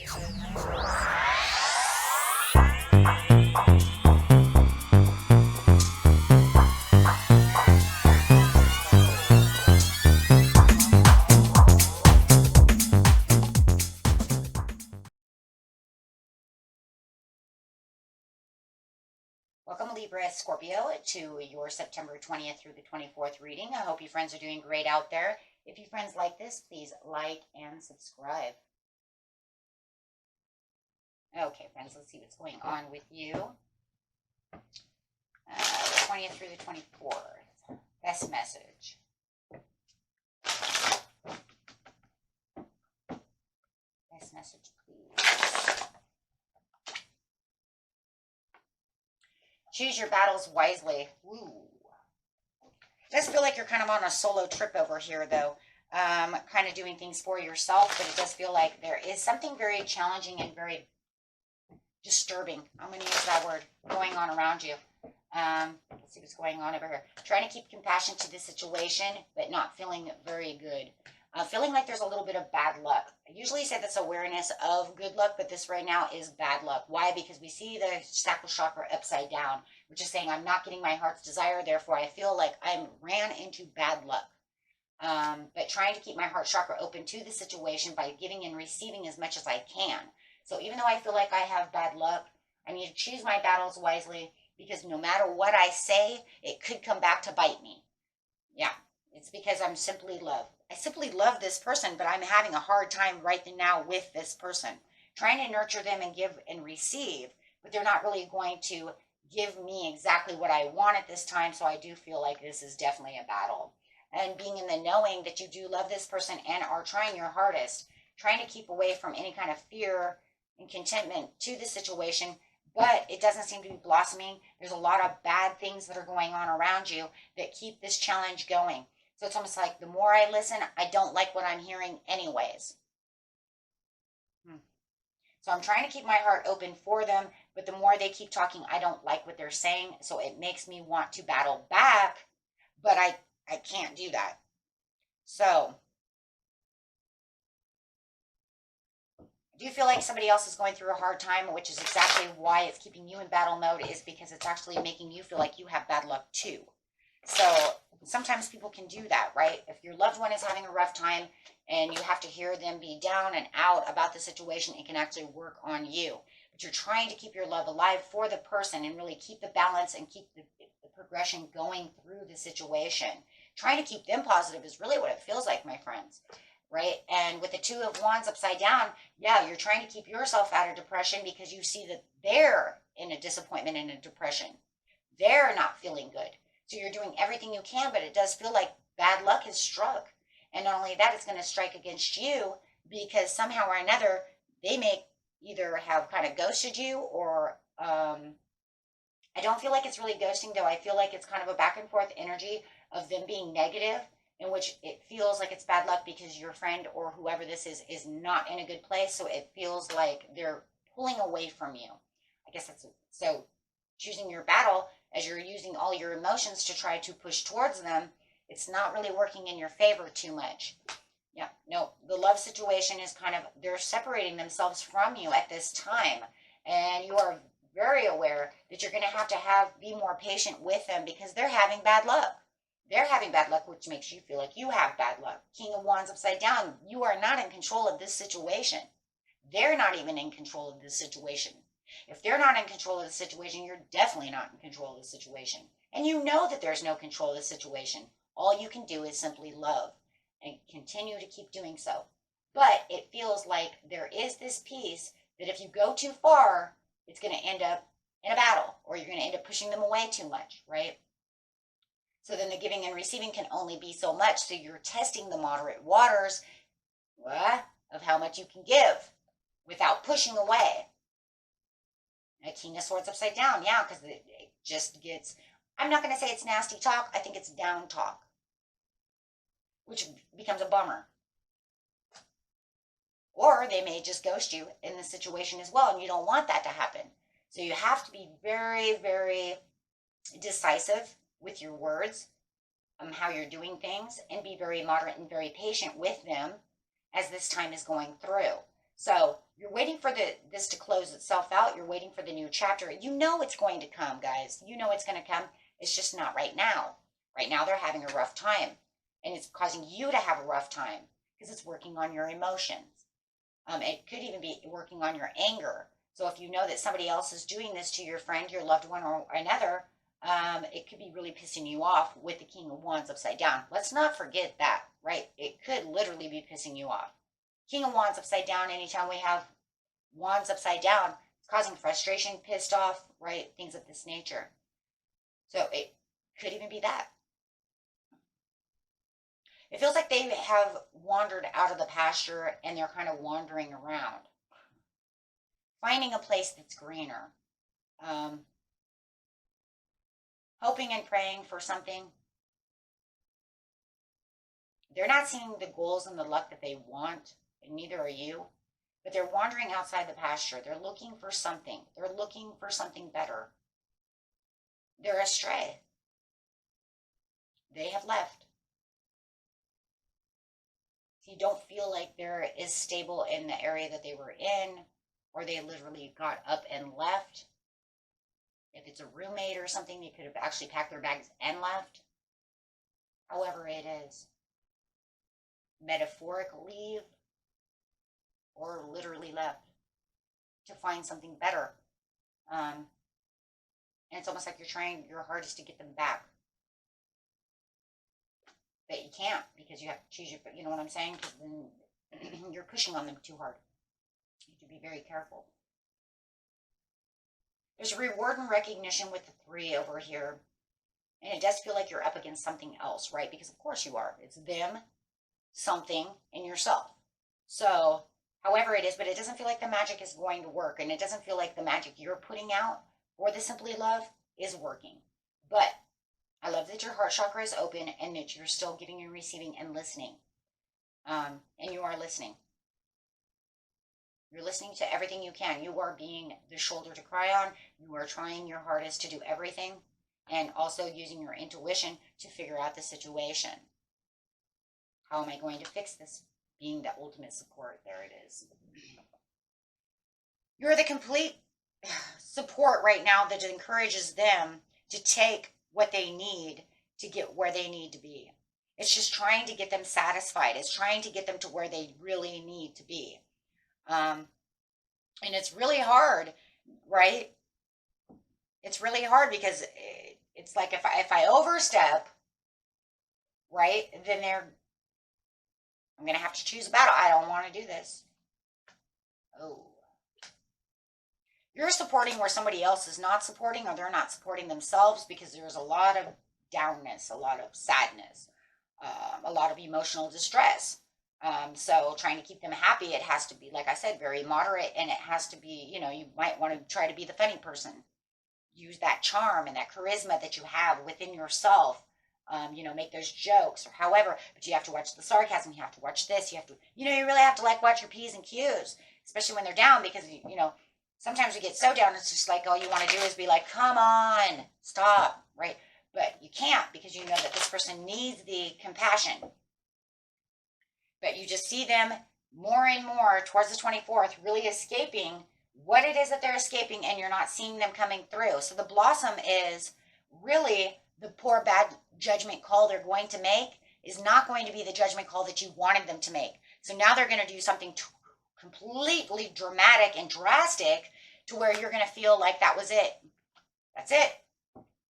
Welcome, Libra, Scorpio, to your September 20th through the 24th reading. I hope you friends are doing great out there. If you friends like this, please like and subscribe. Okay, friends, let's see what's going on with you. The 20th through the 24th. Best message. Best message, please. Choose your battles wisely. Ooh. It does feel like you're kind of on a solo trip over here, though. Kind of doing things for yourself, but it does feel like there is something very challenging and very disturbing. I'm going to use that word, going on around you. Let's see what's going on over here. Trying to keep compassion to the situation, but not feeling very good. Feeling like there's a little bit of bad luck. I usually say that's awareness of good luck, but this right now is bad luck. Why? Because we see the sacral chakra upside down, which is saying I'm not getting my heart's desire, therefore I feel like I ran into bad luck. But trying to keep my heart chakra open to the situation by giving and receiving as much as I can. So even though I feel like I have bad luck, I need to choose my battles wisely, because no matter what I say, it could come back to bite me. Yeah, it's because I'm simply love. I simply love this person, but I'm having a hard time right now with this person. Trying to nurture them and give and receive, but they're not really going to give me exactly what I want at this time, so I do feel like this is definitely a battle. And being in the knowing that you do love this person and are trying your hardest, trying to keep away from any kind of fear and contentment to the situation, but it doesn't seem to be blossoming. There's a lot of bad things that are going on around you that keep this challenge going. So it's almost like the more I listen, I don't like what I'm hearing anyways. So I'm trying to keep my heart open for them, but the more they keep talking, I don't like what they're saying. So it makes me want to battle back, but I can't do that. So I do feel like somebody else is going through a hard time, which is exactly why it's keeping you in battle mode, is because it's actually making you feel like you have bad luck too. So sometimes people can do that, right? If your loved one is having a rough time and you have to hear them be down and out about the situation, it can actually work on you. But you're trying to keep your love alive for the person and really keep the balance and keep the progression going through the situation. Trying to keep them positive is really what it feels like, my friends, right? And with the Two of Wands upside down, yeah, you're trying to keep yourself out of depression because you see that they're in a disappointment and a depression. They're not feeling good. So you're doing everything you can, but it does feel like bad luck has struck. And not only that, it's going to strike against you because somehow or another, they may either have kind of ghosted you or I don't feel like it's really ghosting, though. I feel like it's kind of a back and forth energy of them being negative, in which it feels like it's bad luck because your friend or whoever this is not in a good place. So it feels like they're pulling away from you. I guess that's so. Choosing your battle as you're using all your emotions to try to push towards them, it's not really working in your favor too much. Yeah, no, the love situation is kind of, they're separating themselves from you at this time. And you are very aware that you're going to be more patient with them because they're having bad luck. They're having bad luck, which makes you feel like you have bad luck. King of Wands upside down, you are not in control of this situation. They're not even in control of this situation. If they're not in control of the situation, you're definitely not in control of the situation. And you know that there's no control of the situation. All you can do is simply love and continue to keep doing so. But it feels like there is this piece that if you go too far, it's going to end up in a battle, or you're going to end up pushing them away too much, right? So then the giving and receiving can only be so much. So you're testing the moderate waters of how much you can give without pushing away. A King of Swords upside down, yeah, because it just gets, I'm not going to say it's nasty talk, I think it's down talk, which becomes a bummer. Or they may just ghost you in the situation as well, and you don't want that to happen. So you have to be very, very decisive with your words, how you're doing things, and be very moderate and very patient with them as this time is going through. So you're waiting for this to close itself out. You're waiting for the new chapter. You know it's going to come, guys. You know it's going to come. It's just not right now. Right now they're having a rough time. And it's causing you to have a rough time because it's working on your emotions. It could even be working on your anger. So if you know that somebody else is doing this to your friend, your loved one, or another, it could be really pissing you off with the King of Wands upside down. Let's not forget that, right? It could literally be pissing you off. King of Wands upside down, anytime we have Wands upside down, it's causing frustration, pissed off, right? Things of this nature. So it could even be that. It feels like they have wandered out of the pasture and they're kind of wandering around, finding a place that's greener, hoping and praying for something. They're not seeing the goals and the luck that they want, and neither are you, but they're wandering outside the pasture. They're looking for something. They're looking for something better. They're astray. They have left. You don't feel like they're as stable in the area that they were in, or they literally got up and left. If it's a roommate or something, they could have actually packed their bags and left. However it is. Metaphoric leave, or literally left to find something better. And it's almost like you're trying your hardest to get them back. But you can't because you have to choose your, you know what I'm saying? Because then you're pushing on them too hard. You have to be very careful. There's a reward and recognition with the 3 over here. And it does feel like you're up against something else, right? Because of course you are. It's them, something, and yourself. So, however it is, but it doesn't feel like the magic is going to work. And it doesn't feel like the magic you're putting out for the Simply Love is working. But I love that your heart chakra is open and that you're still giving and receiving and listening. And you are listening. You're listening to everything you can. You are being the shoulder to cry on. You are trying your hardest to do everything and also using your intuition to figure out the situation. How am I going to fix this? Being the ultimate support. There it is. You're the complete support right now that encourages them to take what they need to get where they need to be. It's just trying to get them satisfied. It's trying to get them to where they really need to be. And it's really hard, right? It's really hard because it's like if I overstep, right, then I'm going to have to choose a battle. I don't want to do this. Oh. You're supporting where somebody else is not supporting, or they're not supporting themselves, because there's a lot of downness, a lot of sadness, a lot of emotional distress. So trying to keep them happy, it has to be, like I said, very moderate, and it has to be, you might want to try to be the funny person. Use that charm and that charisma that you have within yourself. Make those jokes or however, but you have to watch the sarcasm. You have to watch this. You have to, you really have to watch your P's and Q's, especially when they're down, because, sometimes we get so down, it's just like all you want to do is be like, come on, stop, right? But you can't, because you know that this person needs the compassion. But you just see them more and more towards the 24th, really escaping what it is that they're escaping, and you're not seeing them coming through. So the blossom is really the poor, bad judgment call they're going to make is not going to be the judgment call that you wanted them to make. So now they're going to do something completely dramatic and drastic to where you're going to feel like that was it. That's it.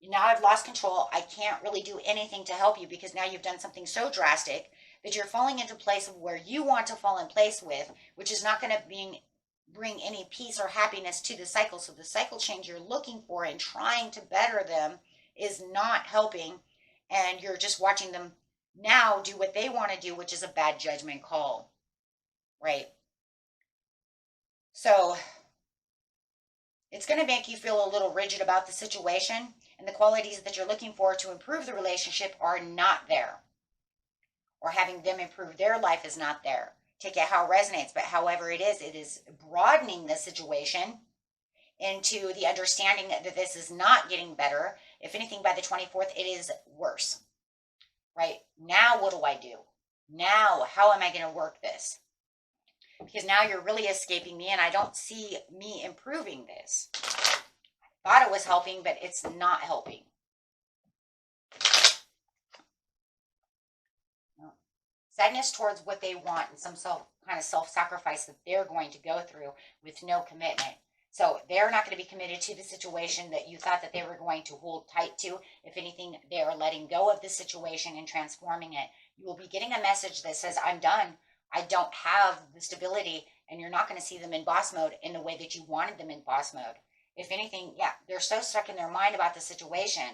Now I've lost control. I can't really do anything to help you, because now you've done something so drastic that you're falling into place of where you want to fall in place with, which is not going to bring any peace or happiness to the cycle. So the cycle change you're looking for and trying to better them is not helping, and you're just watching them now do what they want to do, which is a bad judgment call, right? So it's going to make you feel a little rigid about the situation, and the qualities that you're looking for to improve the relationship are not there, or having them improve their life is not there. Take it how it resonates, but however it is broadening the situation into the understanding that this is not getting better. If anything, by the 24th, it is worse, right? Now, what do I do? Now, how am I going to work this? because now you're really escaping me and I don't see me improving this. Thought it was helping, but it's not helping. Sadness towards what they want and some kind of self-sacrifice that they're going to go through with no commitment. So they're not going to be committed to the situation that you thought that they were going to hold tight to. If anything, they are letting go of the situation and transforming it. You will be getting a message that says, I'm done. I don't have the stability, and you're not going to see them in boss mode in the way that you wanted them in boss mode. If anything, yeah, they're so stuck in their mind about the situation,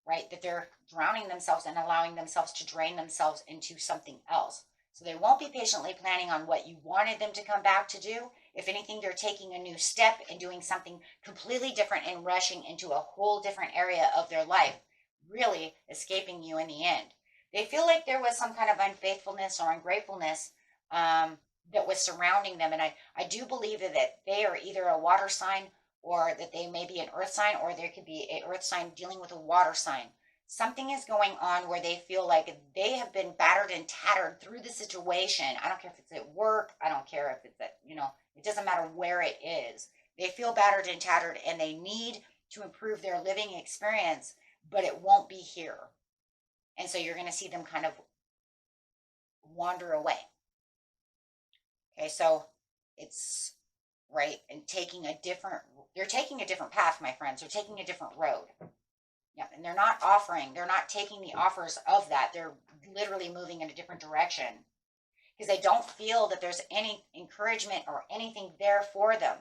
right, that they're drowning themselves and allowing themselves to drain themselves into something else. So they won't be patiently planning on what you wanted them to come back to do. If anything, they're taking a new step and doing something completely different and rushing into a whole different area of their life, really escaping you in the end. They feel like there was some kind of unfaithfulness or ungratefulness that was surrounding them. And I do believe that they are either a water sign, or that they may be an earth sign, or there could be an earth sign dealing with a water sign. Something is going on where they feel like they have been battered and tattered through the situation. I don't care if it's at work. I don't care if it's at, it doesn't matter where it is. They feel battered and tattered and they need to improve their living experience, but it won't be here. And so you're going to see them kind of wander away. Okay, so it's right, and they're taking a different path, my friends. They're taking a different road. Yeah, and they're not taking the offers of that. They're literally moving in a different direction because they don't feel that there's any encouragement or anything there for them.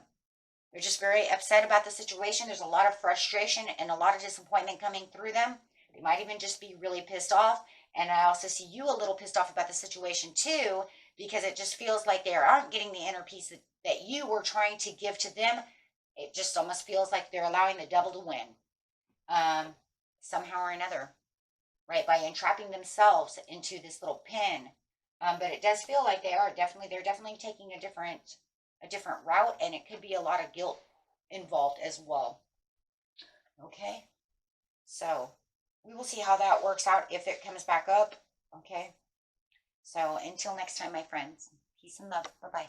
They're just very upset about the situation. There's a lot of frustration and a lot of disappointment coming through them. They might even just be really pissed off. And I also see you a little pissed off about the situation too, because it just feels like they aren't getting the inner peace that you were trying to give to them. It just almost feels like they're allowing the devil to win. Somehow or another, right? By entrapping themselves into this little pin. But it does feel like they're definitely taking a different route, and it could be a lot of guilt involved as well. Okay, so we will see how that works out if it comes back up. Okay, so until next time, my friends, peace and love. Bye-bye.